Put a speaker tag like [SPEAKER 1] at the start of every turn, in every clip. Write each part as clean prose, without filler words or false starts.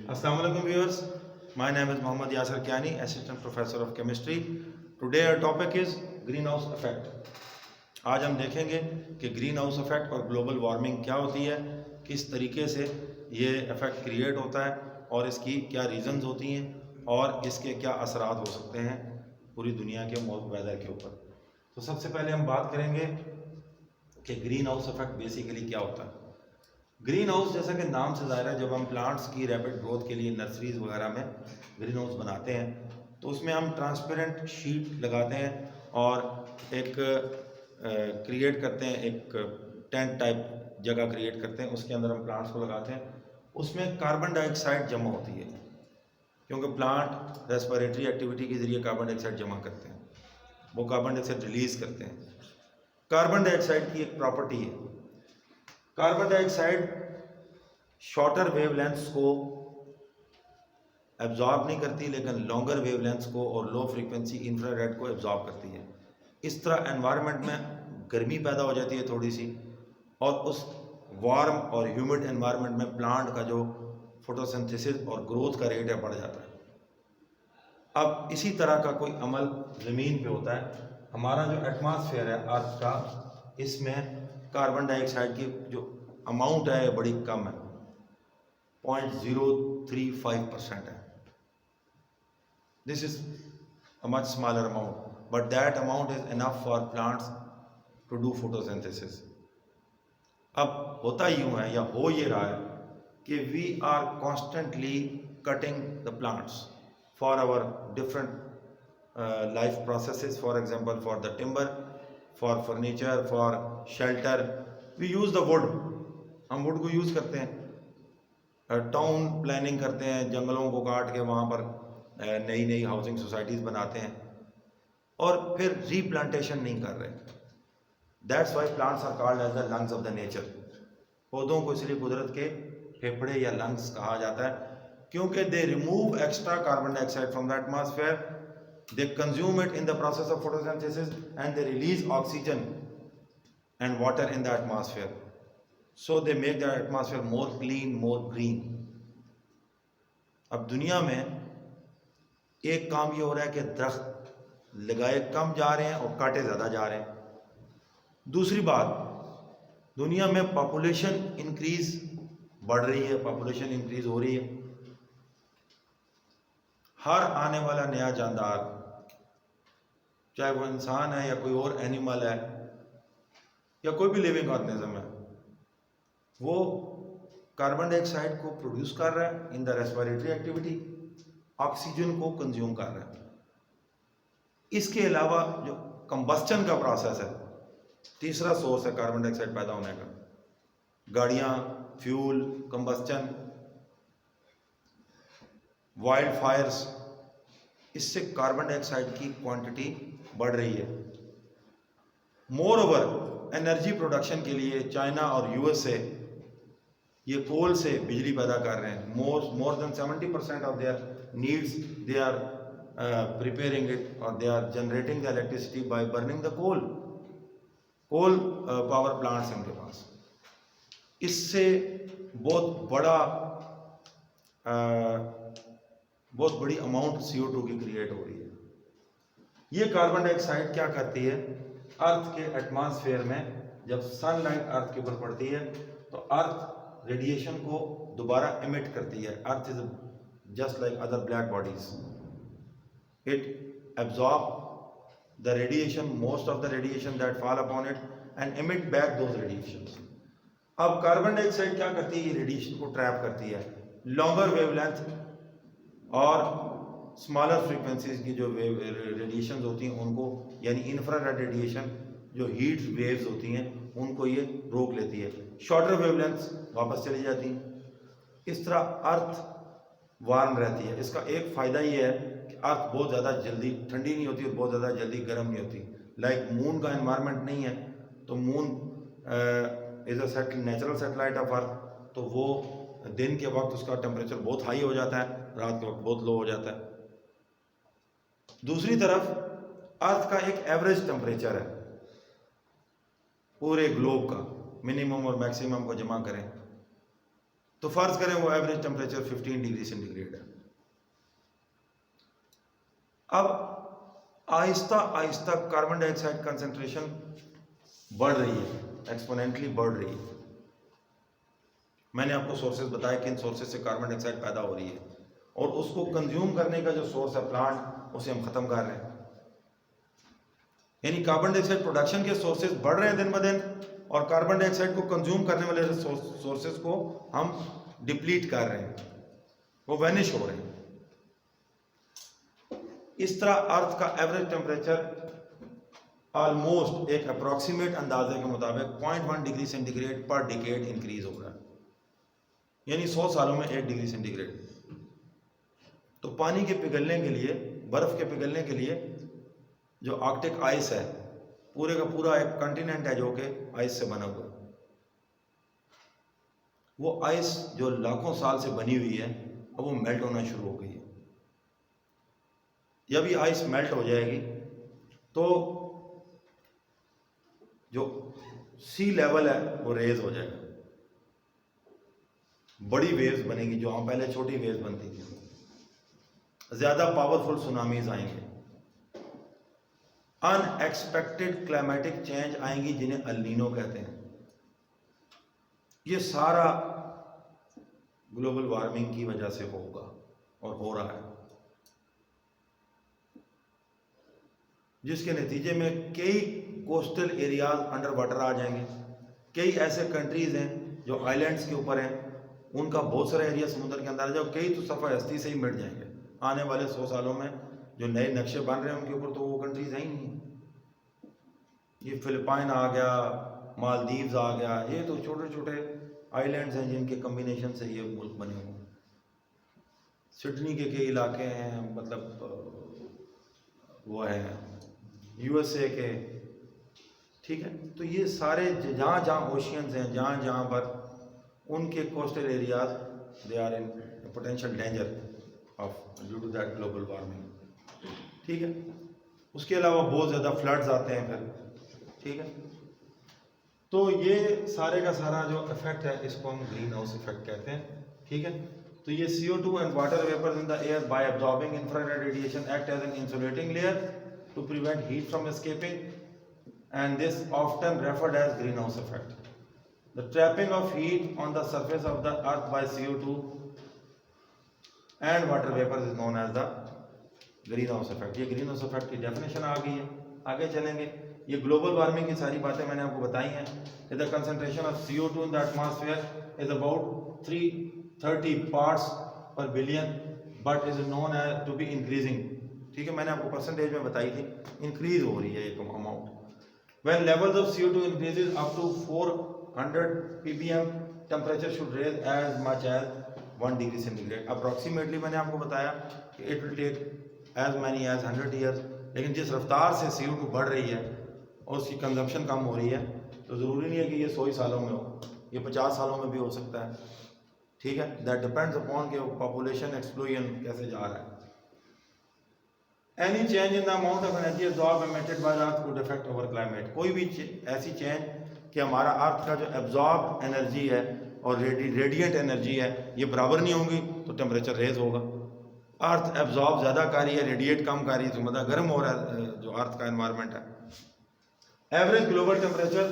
[SPEAKER 1] Assalamu alaikum viewers. My name is Mohammad Yasir Kiani, Assistant Professor of Chemistry. Today our topic is greenhouse effect. आज हम देखेंगे कि green house effect और global warming क्या होती है, किस तरीके से ये इफेक्ट क्रिएट होता है और इसकी क्या रीजंस होती हैं और इसके क्या असरात हो सकते हैं पूरी दुनिया के वेदर के ऊपर। तो सबसे पहले हम बात करेंगे कि ग्रीन हाउस इफेक्ट बेसिकली क्या होता है। ग्रीन हाउस जैसा कि नाम से ज़ाहिर है, जब हम प्लांट्स की रैपिड ग्रोथ के लिए नर्सरीज वगैरह में ग्रीन हाउस बनाते हैं तो उसमें हम ट्रांसपेरेंट शीट लगाते हैं और एक क्रिएट करते हैं, एक टेंट टाइप जगह क्रिएट करते हैं, उसके अंदर हम प्लांट्स को लगाते हैं। उसमें कार्बन डाइऑक्साइड जमा होती है क्योंकि प्लांट रेस्पिरेटरी एक्टिविटी के ज़रिए कार्बन डाइऑक्साइड जमा करते हैं, वो कार्बन डाइऑक्साइड रिलीज़ करते हैं। कार्बन डाइऑक्साइड की एक प्रॉपर्टी है, कार्बन डाइऑक्साइड शॉर्टर वेवलेंथ्स को एब्जॉर्ब नहीं करती लेकिन लॉन्गर वेवलेंथ्स को और लो फ्रीक्वेंसी इंफ्रारेड को एब्जॉर्ब करती है। इस तरह एनवायरनमेंट में गर्मी पैदा हो जाती है थोड़ी सी, और उस वार्म और ह्यूमिड एनवायरनमेंट में प्लांट का जो फोटोसिंथेसिस और ग्रोथ का रेट है बढ़ जाता है। अब इसी तरह का कोई अमल ज़मीन पे होता है। हमारा जो एटमॉस्फेयर है अर्थ का, इसमें कार्बन डाइऑक्साइड की जो अमाउंट है बड़ी कम है, 0.035% है। This is a much smaller amount, but that amount is enough for plants to do photosynthesis. अब होता यूं है या हो ये रहा है कि we are constantly cutting the plants for our different life processes, for example for the timber, for furniture, for shelter we use the wood. हम वुड को यूज़ करते हैं, टाउन प्लानिंग करते हैं, जंगलों को काट के वहाँ पर नई नई हाउसिंग सोसाइटीज़ बनाते हैं और फिर रीप्लांटेशन नहीं कर रहे। That's why plants are called as the lungs of the nature. पौधों को इसलिए कुदरत के फेफड़े या लंग्स कहा जाता है क्योंकि they remove extra carbon dioxide from the atmosphere, they consume it in the process of photosynthesis and they release oxygen and water in the atmosphere, so they make the atmosphere more clean, more green. अब दुनिया में एक काम ये हो रहा है कि दरख्त लगाए कम जा रहे हैं और काटे ज़्यादा जा रहे हैं। दूसरी बात, दुनिया में पॉपुलेशन इंक्रीज बढ़ रही है, पॉपुलेशन इंक्रीज हो रही है। हर आने वाला नया जानदार, चाहे वो इंसान है या कोई और एनिमल है या कोई भी लिविंग ऑर्गेनिज्म है, वो कार्बन डाइऑक्साइड को प्रोड्यूस कर रहा है in the respiratory activity, oxygen को कंज्यूम कर रहा है। इसके अलावा जो कंबस्टन का प्रोसेस है, तीसरा सोर्स है कार्बन डाइऑक्साइड पैदा होने का, गाड़ियाँ, फ्यूल, कंबस्टन, वाइल्ड फायर्स, इससे कार्बन डाइऑक्साइड की क्वांटिटी बढ़ रही है। मोर ओवर एनर्जी प्रोडक्शन के लिए चाइना और यूएस से ये कोल से बिजली पैदा कर रहे हैं। More than 70% of their needs they are preparing it और they are generating the electricity by burning the coal power plants इनके पास। इससे बहुत बड़ी अमाउंट CO2 की क्रिएट हो रही है। ये कार्बन डाइऑक्साइड क्या करती है, अर्थ के एटमॉस्फेयर में जब सनलाइट अर्थ के ऊपर पड़ती है तो अर्थ रेडिएशन को दोबारा एमिट करती है। Earth is just like other black bodies, it absorb the radiation, most of the radiation that fall upon it and emit back those radiations. अब कार्बन डाइऑक्साइड क्या करती है, ये रेडिएशन को ट्रैप करती है। लॉन्गर वेवलेंथ और स्मॉलर फ्रीक्वेंसीज की जो रेडिएशन होती हैं उनको, यानी इंफ्रारेड रेडिएशन जो हीट वेव्स होती हैं उनको ये रोक लेती है। शॉर्टर वेवलेंथ्स वापस चली जाती हैं। इस तरह अर्थ वार्म रहती है। इसका एक फ़ायदा ये है कि अर्थ बहुत ज़्यादा जल्दी ठंडी नहीं होती और बहुत ज़्यादा जल्दी गर्म नहीं होती। लाइक मून का एनवायरनमेंट नहीं है, तो moon is a natural satellite of earth, तो वो दिन के वक्त उसका टेम्परेचर बहुत हाई हो जाता है, रात के वक्त बहुत लो हो जाता है। दूसरी तरफ अर्थ का एक एवरेज टेम्परेचर है पूरे ग्लोब का, मिनिमम और मैक्सिमम को जमा करें तो फर्ज करें वो एवरेज टेम्परेचर 15 डिग्री सेंटीग्रेड है। अब Aahista Aahista carbon dioxide concentration बढ़ रही है, एक्सपोनेंटली बढ़ रही है। मैंने आपको सोर्सेज बताया किन सोर्सेज से कार्बन डाइऑक्साइड पैदा हो रही है, और उसको कंज्यूम करने का जो सोर्स है प्लांट, उसे हम खत्म कर रहे हैं। यानी कार्बन डाइऑक्साइड प्रोडक्शन के सोर्सेज बढ़ रहे हैं दिन ब दिन, और कार्बन डाइऑक्साइड को कंज्यूम करने वाले सोर्सेज को हम डिप्लीट कर रहे हैं, वो वैनिश हो रहे हैं। इस तरह अर्थ का एवरेज टेम्परेचर ऑलमोस्ट एक अप्रॉक्सीमेट अंदाजे के मुताबिक 0.1 डिग्री सेंटीग्रेड पर डिकेड इंक्रीज हो रहा है, यानी 100 सालों में 1 डिग्री सेंटीग्रेड। तो पानी के पिघलने के लिए, बर्फ के पिघलने के लिए जो आर्कटिक आइस है, पूरे का पूरा एक कॉन्टिनेंट है जो कि आइस से बना हुआ है, वो आइस जो लाखों साल से बनी हुई है, अब वो मेल्ट होना शुरू हो गई है। जब ये आइस मेल्ट हो जाएगी तो जो सी लेवल है वो रेज हो जाएगा, बड़ी वेव्स बनेगी, जो हम पहले छोटी वेव्स बनती थी, ज्यादा पावरफुल सुनामीज आएंगे, अनएक्सपेक्टेड क्लाइमेटिक चेंज आएंगी जिन्हें अल नीनो कहते हैं। ये सारा ग्लोबल वार्मिंग की वजह से होगा और हो रहा है, जिसके नतीजे में कई कोस्टल एरियाज अंडर वाटर आ जाएंगे। कई ऐसे कंट्रीज हैं जो आइलैंड्स के ऊपर हैं, उनका बहुत सारा एरिया समुद्र के अंदर आ जाए, कई तो सफ़र हस्ती से ही मिट जाएंगे। आने वाले 100 सालों में जो नए नक्शे बन रहे हैं उनके ऊपर तो वो कंट्रीज है ही नहीं। ये फिलिपाइन आ गया, मालदीव्स आ गया, ये तो छोटे छोटे आइलैंड्स हैं जिनके कम्बिनेशन से ये मुल्क बने हुए हैं। सिडनी के कई इलाके हैं, मतलब वो है यूएसए के, ठीक है। तो ये सारे जहाँ जहाँ ओशियंस हैं, जहाँ जहाँ पर उनके coastal areas they are in potential danger of due to that global warming, ठीक है। उसके अलावा बहुत ज़्यादा फ्लड्स आते हैं फिर, ठीक है। तो ये सारे का सारा जो इफेक्ट है इसको हम ग्रीन हाउस इफेक्ट कहते हैं, ठीक है। तो ये CO2 and water vapours in the air by absorbing infrared radiation act as an insulating layer to prevent heat from escaping, and this often referred as greenhouse effect. The trapping of heat on the surface of the earth by CO2 and water vapors is known as the greenhouse effect. ये greenhouse effect की definition आ गई है, आगे चलेंगे। ये global warming की सारी बातें मैंने आपको बताई हैं। The concentration of CO2 in the atmosphere is about 330 parts per billion, but is known as to be increasing, ठीक है। मैंने आपको परसेंटेज में बताई थी, इंक्रीज हो रही है ये amount. When levels of CO2 increases up to 400 ppm, temperature should raise as much as 1 degree centigrade. Approximately मैंने आपको बताया कि it will take as many as 100 years, लेकिन जिस रफ्तार से CO2 बढ़ रही है और उसकी कंजम्पशन कम हो रही है, तो ज़रूरी नहीं है कि ये 100 सालों में हो, ये 50 सालों में भी हो सकता है, ठीक है। That depends upon कि population explosion कैसे जा रहा है। Any change in the amount of energy absorbed emitted by the earth could affect our climate. कोई भी ऐसी चेंज कि हमारा अर्थ का जो एब्जॉर्ब एनर्जी है और रेडिएंट एनर्जी है ये बराबर नहीं होंगी तो टेम्परेचर रेज होगा। अर्थ एब्जॉर्ब ज़्यादा कर रही है, रेडिएट कम कर रही है, तो मतलब गर्म हो रहा है जो अर्थ का एनवायरनमेंट है। Average global temperature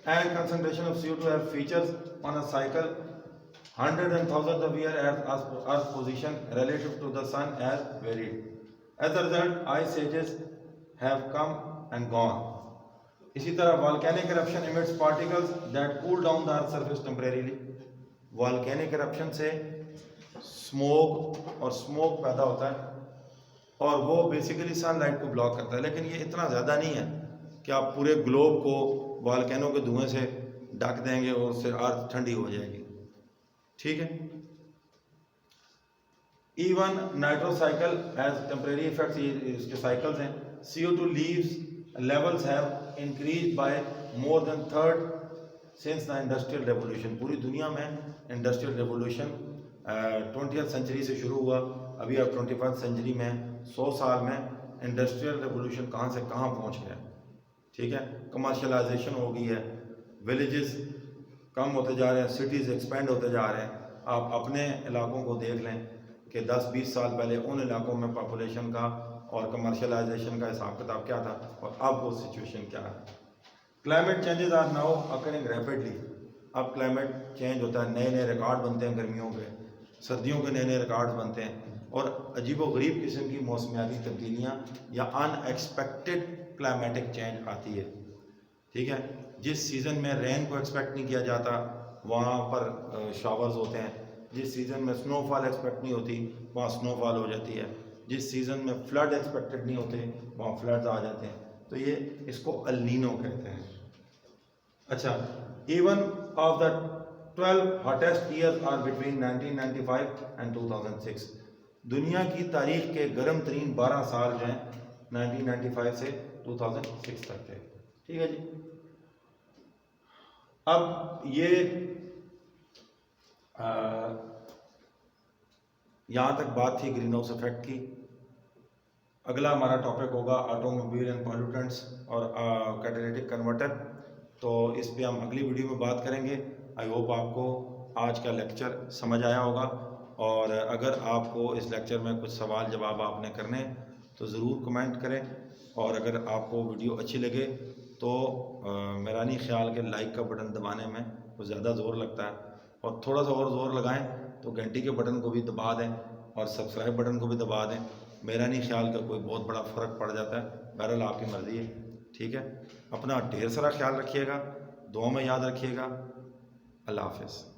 [SPEAKER 1] and concentration of CO2 have features on a cycle hundreds and thousands of years as Earth position relative to the sun has varied. As a result, ice ages have come and gone. इसी तरह volcanic eruption emits particles that cool down the earth's surface temporarily. Volcanic eruption से smoke और smoke पैदा होता है और वो basically sunlight को block करता है, लेकिन ये इतना ज़्यादा नहीं है कि आप पूरे ग्लोब को वॉल्केनो के धुएं से ढक देंगे और उससे अर्थ ठंडी हो जाएगी, ठीक है। Even nitro cycle has temporary effects, इसके साइकिल्स हैं। CO2 leaves levels have increase by more than third since the industrial revolution. पूरी दुनिया में इंडस्ट्रियल रेवोल्यूशन 20th सेंचुरी से शुरू हुआ, अभी अब 21st सेंचुरी में 100 साल में इंडस्ट्रियल रेवोल्यूशन कहाँ से कहाँ पहुँच गया, ठीक है। कमर्शलाइजेशन हो गई है, विलेजेस कम होते जा रहे हैं, सिटीज़ एक्सपेंड होते जा रहे हैं, आप अपने इलाकों को देख लें कि 10-20 साल पहले उन इलाकों में पॉपुलेशन का और कमर्शलाइजेशन का हिसाब किताब क्या था और अब वो सिचुएशन क्या है। Climate changes are now occurring rapidly. अब क्लाइमेट चेंज होता है, नए नए रिकॉर्ड बनते हैं गर्मियों के, सर्दियों के नए नए रिकॉर्ड बनते हैं और अजीब व गरीब किस्म की मौसमियाती तब्दीलियाँ या अनएक्सपेक्टेड क्लाइमेटिक चेंज आती है। ठीक है, जिस सीज़न में रेन को एक्सपेक्ट नहीं किया जाता वहाँ पर शावर्स होते हैं, जिस सीज़न में स्नोफॉल एक्सपेक्ट नहीं होती वहाँ स्नोफॉल हो जाती है, जिस सीज़न में फ्लड एक्सपेक्टेड नहीं होते वहाँ फ्लड्स आ जाते हैं। तो ये इसको अल नीनो कहते हैं। अच्छा, even of the 12 hottest years are between 1995 and 2006। दुनिया की तारीख के गर्म तरीन 12 साल जो हैं 1995 से 2006 तक थे। ठीक है जी। अब ये यहाँ तक बात थी ग्रीन हाउस इफेक्ट की। अगला हमारा टॉपिक होगा ऑटोमोबाइल एंड पॉल्यूटेंट्स और कैटालिटिक कन्वर्टर। तो इस पे हम अगली वीडियो में बात करेंगे। आई होप आपको आज का लेक्चर समझ आया होगा और अगर आपको इस लेक्चर में कुछ सवाल जवाब आपने करने तो ज़रूर कमेंट करें और अगर आपको वीडियो अच्छी लगे तो मेरा नहीं ख्याल कि लाइक का बटन दबाने में कुछ ज़्यादा ज़ोर लगता है और थोड़ा सा और ज़ोर लगाएं तो घंटी के बटन को भी दबा दें और सब्सक्राइब बटन को भी दबा दें। मेरा नहीं ख्याल का कोई बहुत बड़ा फ़र्क पड़ जाता है, बहरहाल आपकी मर्ज़ी है। ठीक है, अपना ढेर सारा ख्याल रखिएगा, दुआ में याद रखिएगा। अल्लाह हाफ़िज़।